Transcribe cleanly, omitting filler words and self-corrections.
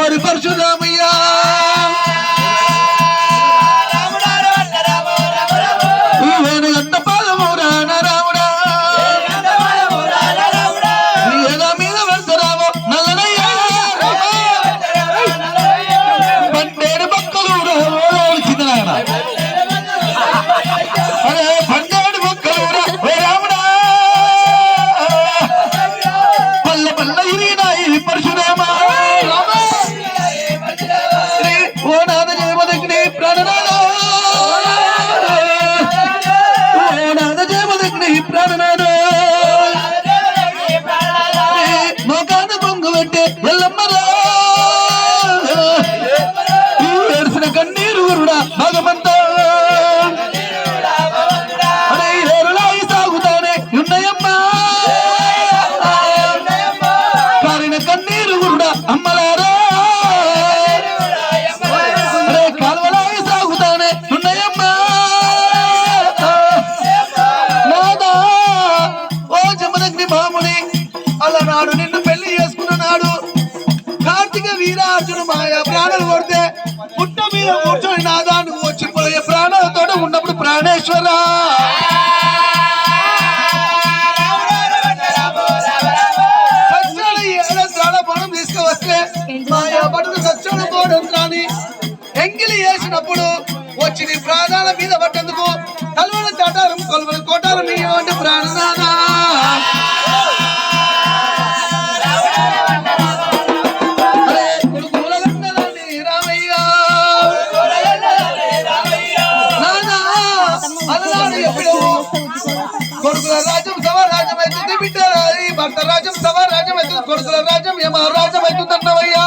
ఓరి పరశురామయ్యా వేణుగంట పాదము రాన రాముడా ఏదో మీద వెళ్తారావో నల్లనయ్యా పన్నెడు పక్కలు కింద అరే పన్నెడు పక్కలు రాముడా పల్ల పల్ల ఇరిగినాయి పరశురామా ఓ నాద జయమదగ్ని ప్రాణనాథ ఓ నాద జయమదగ్ని ప్రాణనాథ మోకాన పొంగు పెట్టే ఎల్లమ్మరా ఏడ్చిన కన్నీరు గురుడా భగవంతా అరే ఏరులాయి సాగుతానే ఉన్నయమ్మా కారిన కన్నీరు గురుడా అమ్మలారా కాలువలాయి సాగుతానే ఉన్నయమ్మా నాదా ఓ జమదగ్ని మాముని అలనాడు నిన్ను పెళ్లి చేసుకున్న నాడు కార్తీక వీరార్జున మాయా ప్రాణాలు కొడితే పుట్ట మీద కూర్చొని నాదా నువ్వు వచ్చిపోయే ప్రాణాలతో ఉన్నప్పుడు ప్రాణేశ్వర సత్యాలు ఏడాది బోనం తీసుకువస్తే మాయా పట్టుకు సత్యాల బోనం రాని ఎంగిలి వేసినప్పుడు వచ్చి నీ ప్రాణాల మీద పట్టేందుకు తలవల తటారం కొలవల కోటారం అంటే ప్రాణనాథా కొడుకుల రాజ్యం సవరాజ్యం అవుతుంది బిడ్డ భర్త రాజ్యం సవరాజ్యం అవుతుంది కొడుకుల రాజ్యం యమ రాజ్యం అవుతుంది అన్నవయ్యా